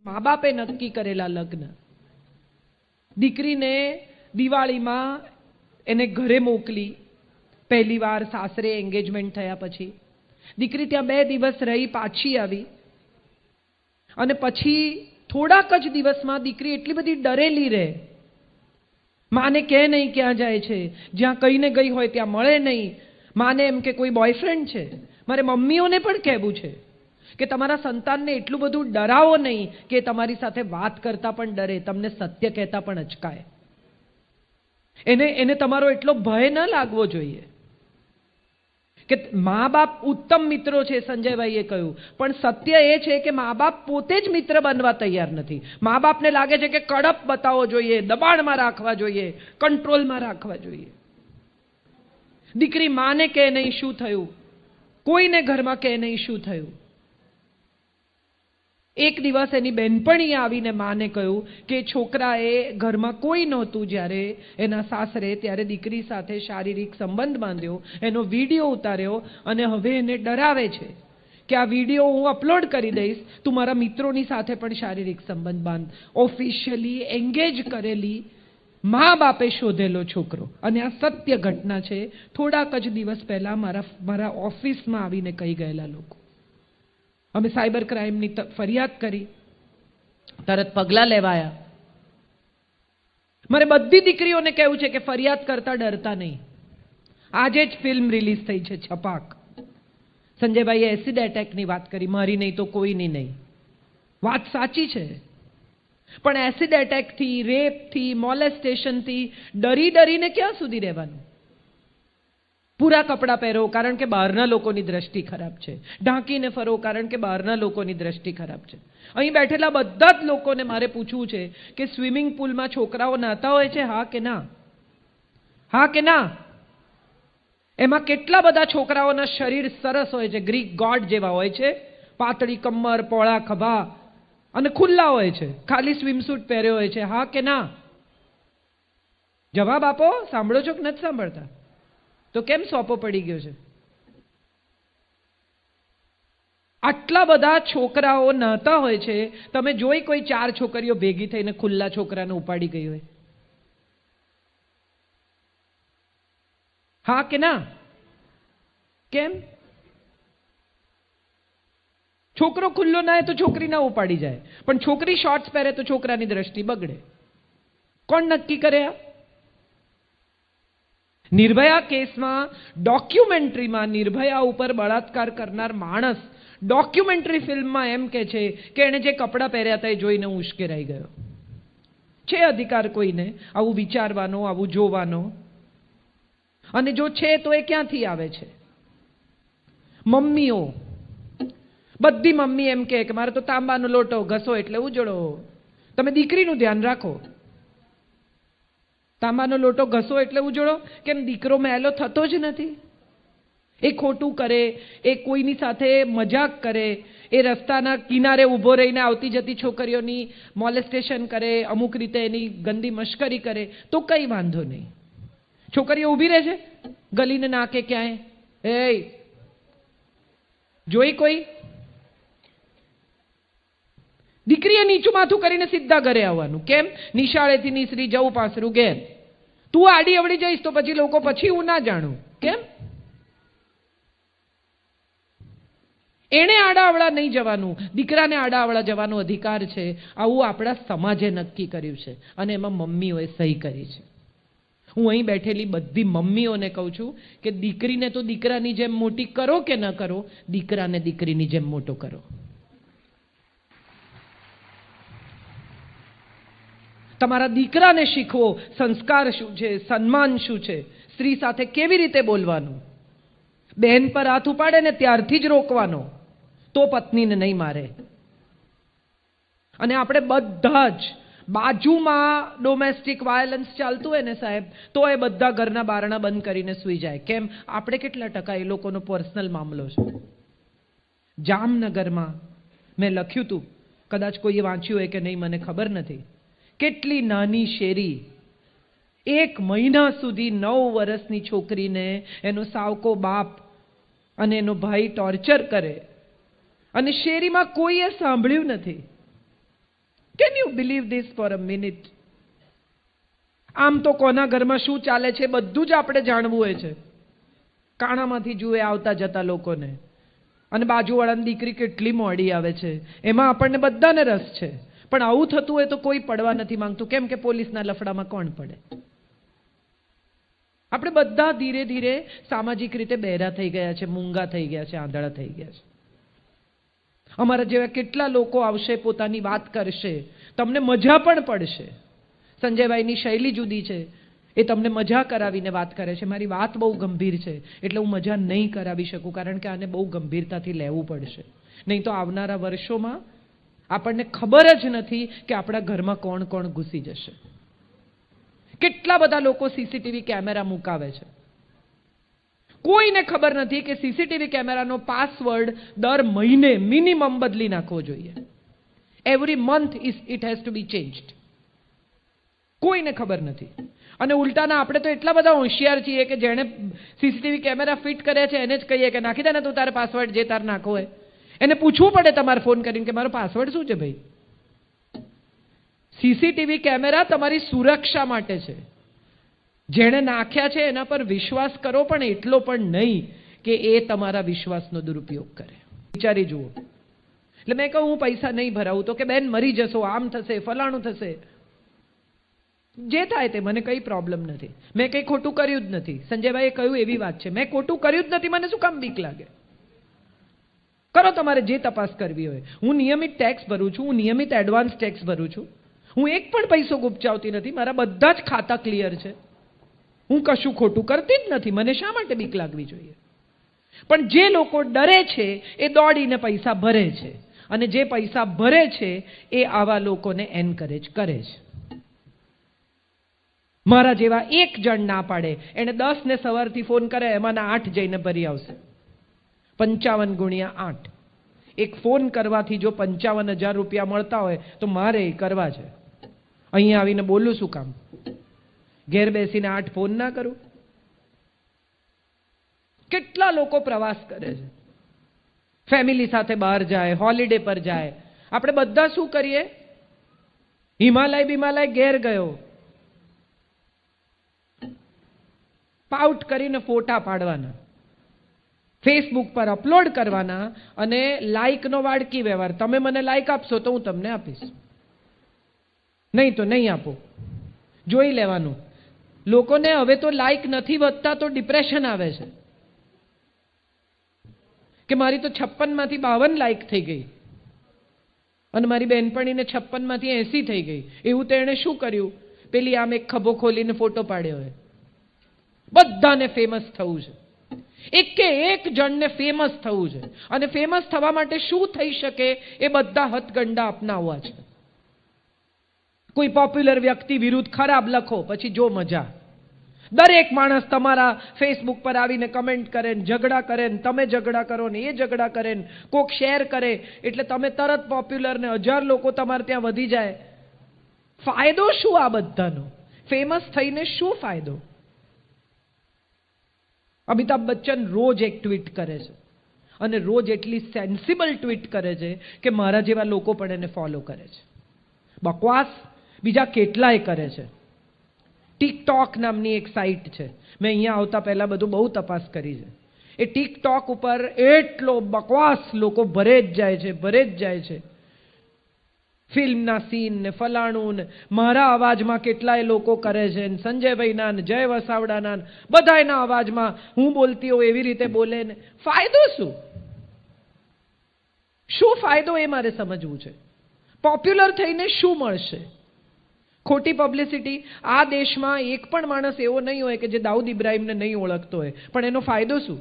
મા બાપે નક્કી કરેલા લગ્ન. દીકરીને દિવાળીમાં એને ઘરે મોકલી, પહેલી વાર સાસરે એન્ગેજમેન્ટ થયા પછી દીકરી ત્યાં 2 દિવસ રહી, પાછી આવી અને પછી થોડાક જ દિવસમાં દીકરી એટલી બધી ડરેલી રહે, માને કહે નહીં ક્યાં જાય છે, જ્યાં કહીને ગઈ હોય ત્યાં મળે નહીં. માને એમ કે કોઈ બોયફ્રેન્ડ છે. મારે મમ્મીઓને પણ કહેવું છે કે તમારા સંતાનને એટલું બધું ડરાવો નહીં કે તમારી સાથે વાત કરતા પણ ડરે, તમને સત્ય કહેતા પણ અચકાય. એને તમારો એટલો ભય ન લાગવો જોઈએ કે મા બાપ ઉત્તમ મિત્રો છે, સંજયભાઈએ કહ્યું, પણ સત્ય એ છે કે મા બાપ પોતે જ મિત્ર બનવા તૈયાર નથી. મા બાપને લાગે છે કે કડપ બતાવવો જોઈએ, દબાણમાં રાખવા જોઈએ, કંટ્રોલમાં રાખવા જોઈએ. દીકરી માને કહે નહીં શું થયું, કોઈને ઘરમાં કહે નહીં શું થયું. એક દિવસ એની બહેનપણીએ આવીને માને કહ્યું કે છોકરાએ ઘરમાં કોઈ નહોતું જ્યારે એના સાસરે, ત્યારે દીકરી સાથે શારીરિક સંબંધ બાંધ્યો, એનો વિડીયો ઉતાર્યો અને હવે એને ડરાવે છે કે આ વિડીયો હું અપલોડ કરી દઈશ, તું મારા મિત્રોની સાથે પણ શારીરિક સંબંધ બાંધ. ઓફિશિયલી એન્ગેજ કરેલી મા બાપે શોધેલો છોકરો. અને આ સત્ય ઘટના છે. થોડાક જ દિવસ પહેલા મારા ઓફિસમાં આવીને કહી ગયેલા લોકો. અમે સાયબર ક્રાઇમની ફરિયાદ કરી, તરત પગલાં લેવાયા. મારે બધી દીકરીઓને કહેવું છે કે ફરિયાદ કરતા ડરતા નહીં. આજે જ ફિલ્મ રિલીઝ થઈ છે છપાક. સંજયભાઈએ એસિડ એટેકની વાત કરી, મારી નહીં તો કોઈની નહીં. વાત સાચી છે, પણ એસિડ એટેકથી, રેપથી, મોલેસ્ટેશનથી ડરીને ક્યાં સુધી રહેવાનું? પૂરા કપડાં પહેરો કારણ કે બહારના લોકોની દ્રષ્ટિ ખરાબ છે, ઢાંકીને ફરો કારણ કે બહારના લોકોની દ્રષ્ટિ ખરાબ છે. અહીં બેઠેલા બધા જ લોકોને મારે પૂછવું છે કે સ્વિમિંગ પુલમાં છોકરાઓ નહાતા હોય છે, હા કે ના? હા કે ના? એમાં કેટલા બધા છોકરાઓના શરીર સરસ હોય છે, ગ્રીક ગોડ જેવા હોય છે, પાતળી કમર, પોળા ખભા અને ખુલ્લા હોય છે, ખાલી સ્વિમસૂટ પહેર્યો હોય છે, હા કે ના? જવાબ આપો. સાંભળો છો કે નથી સાંભળતા? તો કેમ સોપો પડી ગયો છે? આટલા બધા છોકરાઓ નહાતા હોય છે, તમે જોઈ કોઈ 4 છોકરીઓ ભેગી થઈને ખુલ્લા છોકરાને ઉપાડી ગઈ હોય? હા કે ના? કેમ? છોકરો ખુલ્લો ના હોય તો છોકરી ના ઉપાડી જાય, પણ છોકરી શોર્ટ્સ પહેરે તો છોકરાની દ્રષ્ટિ બગડે. કોણ નક્કી કરે આ? નિર્ભયા કેસમાં ડોક્યુમેન્ટરીમાં નિર્ભયા ઉપર બળાત્કાર કરનાર માણસ ડોક્યુમેન્ટરી ફિલ્મમાં એમ કે છે કે એણે જે કપડાં પહેર્યા હતા એ જોઈને હું ઉશ્કેરાઈ ગયો. છે અધિકાર કોઈને આવું વિચારવાનો, આવું જોવાનો? અને જો છે તો એ ક્યાંથી આવે છે? મમ્મીઓ, બધી મમ્મી એમ કે મારે તો તાંબાનો લોટો ઘસો એટલે ઉજળો. તમે દીકરીનું ધ્યાન રાખો. તાંબાનો લોટો ઘસો એટલે ઉજળો? કેમ દીકરો મેલો થતો જ નથી? એ ખોટું કરે, એ કોઈની સાથે મજાક કરે, એ રસ્તાના કિનારે ઊભો રહીને આવતી જતી છોકરીઓની મોલેસ્ટેશન કરે, અમુક રીતે એની ગંદી મશ્કરી કરે તો કઈ વાંધો નહીં. છોકરીઓ ઊભી રહે છે ગલીને નાકે ક્યાંય, એ જોઈ કોઈ? દીકરીએ નીચું માથું કરીને સીધા ઘરે આવવાનું. કેમ? નિશાળેથી નીસરી જવું પાસરું ઘેર. તું આડી અવળી જઈશ તો પછી લોકો પછી હું ના જાણું. કેમ? એને આડાઅવળા નહીં જવાનું, દીકરાને આડાઅવળા જવાનો અધિકાર છે. આવું આપણા સમાજે નક્કી કર્યું છે અને એમાં મમ્મીઓએ સહી કરી છે. હું અહીં બેઠેલી બધી મમ્મીઓને કહું છું કે દીકરીને તો દીકરાની જેમ મોટી કરો કે ન કરો, દીકરાને દીકરીની જેમ મોટો કરો. તમારા દીકરાને શીખવો સંસ્કાર શું છે, સન્માન શું છે, સ્ત્રી સાથે કેવી રીતે બોલવાનું. બહેન પર હાથ ઉપાડે ને ત્યારથી જ રોકવાનો, તો પત્નીને નહીં મારે. અને આપણે બધા જ બાજુમાં ડોમેસ્ટિક વાયલન્સ ચાલતું હોય ને સાહેબ, તો એ બધા ઘરના બારણા બંધ કરીને સૂઈ જાય. કેમ? આપણે કેટલા ટકા એ લોકોનો પર્સનલ મામલો છે. જામનગરમાં મેં લખ્યું હતું, કદાચ કોઈએ વાંચ્યું હોય કે નહીં મને ખબર નથી, કેટલી નાની શેરી 1 મહિના સુધી 9 વર્ષની છોકરીને એનો સાવકો બાપ અને એનો ભાઈ ટોર્ચર કરે અને શેરીમાં કોઈએ સાંભળ્યું નથી. Can you believe this for a minute? આમ તો કોના ઘરમાં શું ચાલે છે બધું જ આપણે જાણવું હોય છે. કાણામાંથી જુએ આવતા જતા લોકોને, અને બાજુવાળાની દીકરી કેટલી મોડી આવે છે એમાં આપણને બધાને રસ છે. પણ આવું થતું હોય તો કોઈ પડવા નથી માંગતું. કેમ કે પોલીસના લફડામાં કોણ પડે? આપણે બધા ધીરે ધીરે સામાજિક રીતે બહેરા થઈ ગયા છે, મૂંગા થઈ ગયા છે, આંધળા થઈ ગયા છે. અમારા જેવા કેટલા લોકો આવશે, પોતાની વાત કરશે, તમને મજા પણ પડશે. સંજયભાઈની શૈલી જુદી છે, એ તમને મજા કરાવીને વાત કરે છે. મારી વાત બહુ ગંભીર છે એટલે હું મજા નહીં કરાવી શકું, કારણ કે આને બહુ ગંભીરતાથી લેવું પડશે. નહીં તો આવનારા વર્ષોમાં આપણને ખબર જ નથી કે આપણા ઘરમાં કોણ કોણ ઘૂસી જશે. કેટલા બધા લોકો સીસીટીવી કેમેરા મુકાવે છે. કોઈને ખબર નથી કે સીસીટીવી કેમેરાનો પાસવર્ડ દર મહિને મિનિમમ બદલી નાખવો જોઈએ. Every month it has to be changed. કોઈને ખબર નથી. અને ઉલટાના આપણે તો એટલા બધા હોશિયાર છીએ કે જેણે સીસીટીવી કેમેરા ફિટ કર્યા છે એને જ કહીએ કે નાખી દે ને તું તારે પાસવર્ડ જે તાર નાખવો હોય. એને પૂછવું પડે તમારે ફોન કરીને કે મારો પાસવર્ડ શું છે ભાઈ? સીસીટીવી કેમેરા તમારી સુરક્ષા માટે છે. જેણે નાખ્યા છે એના પર વિશ્વાસ કરો, પણ એટલો પણ નહીં કે એ તમારા વિશ્વાસનો દુરુપયોગ કરે. વિચારી જુઓ. એટલે મેં કહું હું પૈસા નહીં ભરાવું તો કે બેન મરી જશો, આમ થશે, ફલાણું થશે. જે થાય તે, મને કંઈ પ્રોબ્લેમ નથી. મેં કંઈ ખોટું કર્યું જ નથી. સંજયભાઈએ કહ્યું એવી વાત છે, મેં ખોટું કર્યું જ નથી, મને શું કામ બીક લાગે? કરો તમારે જે તપાસ કરવી હોય. હું નિયમિત ટેક્સ ભરું છું, હું નિયમિત એડવાન્સ ટેક્સ ભરું છું. હું એક પણ પૈસો ગુપચાવતી નથી. મારા બધા જ ખાતા ક્લિયર છે. હું કશું ખોટું કરતી જ નથી. મને શા માટે બીક લાગવી જોઈએ? પણ જે લોકો ડરે છે એ દોડીને પૈસા ભરે છે, અને જે પૈસા ભરે છે એ આવા લોકોને એન્કરેજ કરે છે. મારા જેવા એક જણ ના પાડે, એને 10 ને સવારથી ફોન કરે, એમાંના 8 જઈને ભરી આવશે. 55 ગુણ્યા 8. એક ફોન કરવાથી જો 55,000 રૂપિયા મળતા હોય તો મારે એ કરવા છે. અહીંયા આવીને બોલું શું કામ? ઘેર બેસીને 8 ફોન ના કરું? કેટલા લોકો પ્રવાસ કરે છે, ફેમિલી સાથે બહાર જાય, હોલિડે પર જાય. આપણે બધા શું કરીએ? હિમાલય ઘેર ગયો, પાઉટ કરીને ફોટા પાડવાના, ફેસબુક પર અપલોડ કરવાના, અને લાઈકનો વાડકી વ્યવહાર. તમે મને લાઈક આપશો તો હું તમને આપીશ, નહીં તો નહીં આપો. જોઈ લેવાનું. લોકોને હવે તો લાઈક નથી વધતા તો ડિપ્રેશન આવે છે કે મારી તો 56 માંથી 52 લાઈક થઈ ગઈ, અને મારી બહેનપણીને 56 માંથી 80 થઈ ગઈ. એવું તો એણે શું કર્યું? પેલી આમ એક ખભો ખોલીને ફોટો પાડ્યો હોય. બધાને ફેમસ થવું છે, એકે એક જણને ફેમસ થવું છે. અને ફેમસ થવા માટે શું થઈ શકે એ બધા હથગંડા અપનાવવા છે. કોઈ પોપ્યુલર વ્યક્તિ વિરુદ્ધ ખરાબ લખો, પછી જો મજા. દરેક માણસ તમારા ફેસબુક પર આવીને કમેન્ટ કરે, ઝઘડા કરે, તમે ઝઘડા કરો ને એ ઝઘડા કરે, કોક શેર કરે એટલે તમે તરત પોપ્યુલર ને 1000 લોકો તમારે ત્યાં વધી જાય. ફાયદો શું આ બધાનો? ફેમસ થઈને શું ફાયદો? અમિતાભ બચ્ચન રોજ એક ટ્વીટ કરે છે, અને રોજ એટલી સેન્સિબલ ટ્વીટ કરે છે કે મારા જેવા લોકો પણ એને ફોલો કરે છે. બકવાસ બીજા કેટલાય કરે છે. ટિકટોક નામની એક સાઇટ છે, મેં અહીંયા આવતા પહેલા બધું બહુ તપાસ કરી છે. એ ટિકટોક ઉપર એટલો બકવાસ લોકો ભરે જ જાય છે. ફિલ્મના સીન ને ફલાણું ને મારા અવાજમાં કેટલાય લોકો કરે છે, ને સંજયભાઈના ને જય વસાવડાના બધાયના અવાજમાં હું બોલતી હોઉં એવી રીતે બોલે ને. ફાયદો શું? શું ફાયદો એ મારે સમજવું છે. પોપ્યુલર થઈને શું મળશે? ખોટી પબ્લિસિટી. આ દેશમાં એક પણ માણસ એવો નહીં હોય કે જે દાઉદ ઇબ્રાહિમને નહીં ઓળખતો હોય, પણ એનો ફાયદો શું?